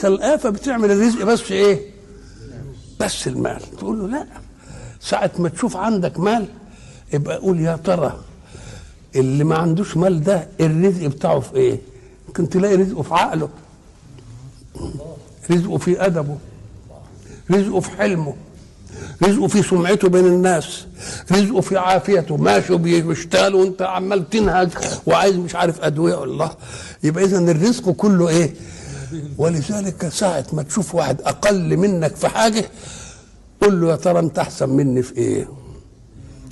انت الآفة بتعمل الرزق بس ايه؟ بس المال. تقول له لا، ساعة ما تشوف عندك مال يبقى قول يا ترى اللي ما عندوش مال ده الرزق بتاعه في ايه؟ ممكن تلاقي رزقه في عقله، رزقه في أدبه، رزقه في حلمه، رزقه في سمعته بين الناس، رزقه في عافيته، ماشي وبيشتغل وانت عمال تنهج وعايز مش عارف ادويه. الله، يبقى اذا الرزق كله ايه؟ ولذلك ساعه ما تشوف واحد اقل منك في حاجه قول له يا ترى انت احسن مني في ايه؟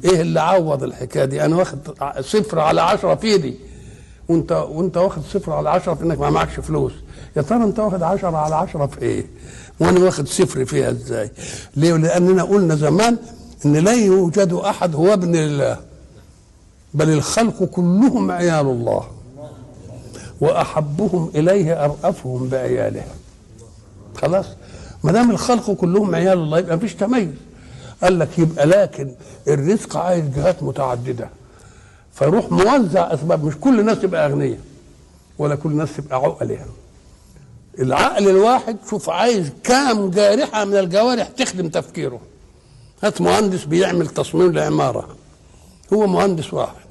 ايه اللي عوض الحكايه دي؟ انا واخد 0/10 في ايدي وانت واخد 0/10 في انك ما معكش فلوس. يا ترى انت واخد 10/10 في ايه؟ وانا واخد 0 فيها ازاي؟ ليه؟ لاننا قلنا زمان ان لا يوجد احد هو ابن الله، بل الخلق كلهم عيال الله، واحبهم اليه ارأفهم بعياله. خلاص، ما دام الخلق كلهم عيال الله يبقى مفيش تميز. قال لك يبقى لكن الرزق عايز جهات متعدده، فيروح موزع اسباب. مش كل الناس تبقى اغنياء ولا كل الناس تبقى عقلاء. العقل الواحد شوف عايز كام جارحه من الجوارح تخدم تفكيره. هات مهندس بيعمل تصميم لعماره، هو مهندس واحد،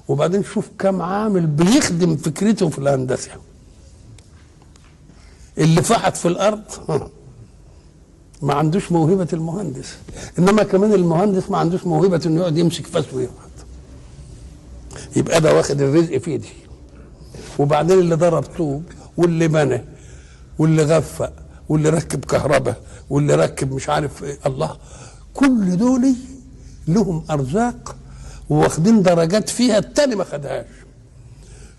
وبعدين شوف كم عامل بيخدم فكرته في الهندسه. اللي فحت في الارض ما عندوش موهبه المهندس، انما كمان المهندس ما عندوش موهبه انه يقعد يمسك فاس ويقعد. يبقى ده واخد الرزق في ايدي. وبعدين اللي ضرب طوب واللي بنى واللي غفق واللي ركب كهرباء واللي ركب مش عارف ايه، الله، كل دول لهم ارزاق واخدين درجات فيها التاني ما خدهاش.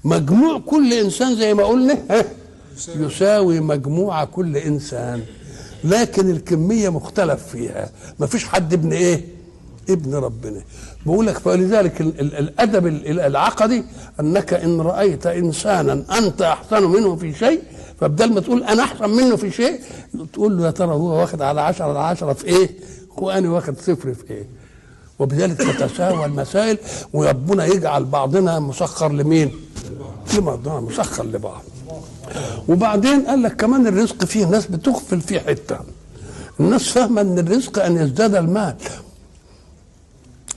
مجموع كل انسان زي ما قلنا يساوي مجموع كل انسان، لكن الكميه مختلف فيها. ما فيش حد ابن ايه؟ ابن ربنا. بقول لك فلذلك الادب العقدي انك ان رايت انسانا انت احسن منه في شيء، فبدل ما تقول انا احسن منه في شيء تقول له يا ترى هو واخد على 10/10 في ايه؟ وانا واخد 0 في ايه؟ وبذلك تتساوى المسائل، وربنا يجعل بعضنا مسخر لمين؟ لبعضنا، مسخر لبعض. وبعدين قال لك كمان الرزق فيه ناس بتغفل فيه حته. الناس فاهمه ان الرزق ان يزداد المال.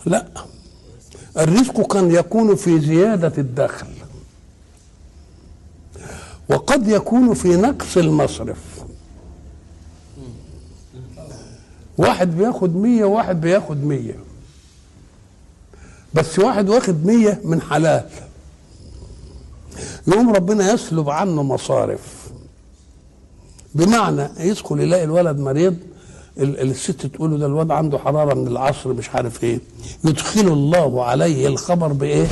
لا، الرزق كان يكون في زياده الدخل، وقد يكون في نقص المصرف. واحد بياخد 100 وواحد بياخد 100، بس واحد واخد 100 من حلال، يقوم ربنا يسلب عنه مصارف. بمعنى يدخل يلاقي الولد مريض، الست تقول له ده الواد عنده حراره من العصر مش عارف ايه، يدخل الله عليه الخبر بايه؟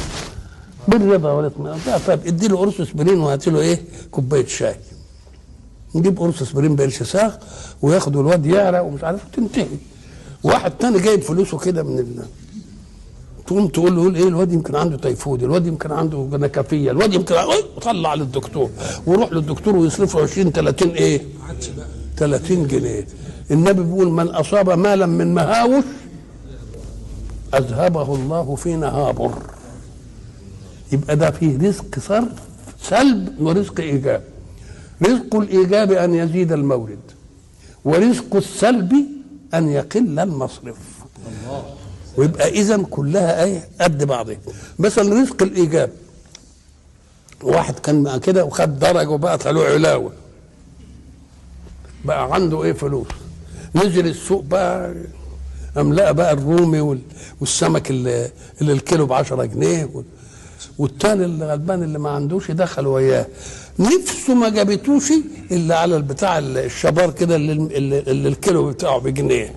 بالرضا والاطمئنان. طيب ادي له قرص اسبرين وهات له ايه؟ كوبايه شاي. نجيب قرص اسبرين بقرش ساغ وياخدوا الواد يعرق ومش عارف تنتهي. واحد تاني جايب فلوسه كده تقوم تقول له ايه؟ الواد يمكن عنده تيفود، الواد يمكن عنده نكفيه، الواد يمكن وطلع للدكتور ويروح للدكتور ويصرف له 20 30 ايه؟ 30 جنيه. النبي بيقول من اصاب مالا من مهاوش اذهبه الله في نهابر. يبقى ده فيه رزق صرف سلب ورزق ايجاب. رزق الايجاب ان يزيد المورد، ورزق السلب ان يقل المصرف. ويبقى اذا كلها ايه؟ قد بعضها. مثلا رزق الايجاب، واحد كان كده وخد درجه وبقت له علاوه، بقى عنده ايه؟ فلوس. نزل السوق بقى املأ بقى الرومي والسمك اللي الكيلو ب10 جنيه، والتاني اللي غلبان اللي ما عندوش دخل وياه، نفسه ما جابتوش الا على البتاع الشبار كده اللي الكيلو بتاعه بجنيه،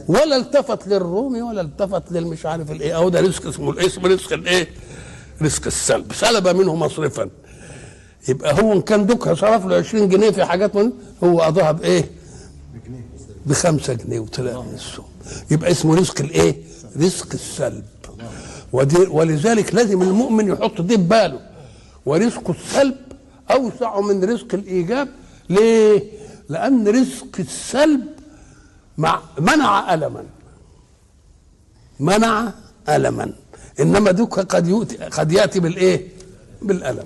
ولا التفت للرومي ولا التفت للمش عارف الايه. او ده رزق اسمه الاسم رزق الايه؟ رزق السلب، سلب منه مصرفا. يبقى هو ان كان دوكها صرف له 20 جنيه في حاجات هو قضاها بايه؟ ب5 جنيه وطلع من السوق. يبقى اسمه رزق الايه؟ رزق السلب. ولذلك لازم المؤمن يحط دي في باله. ورزق السلب اوسع من رزق الايجاب. ليه؟ لان رزق السلب منع ألما، انما دوك قد ياتي بالايه؟ بالالم.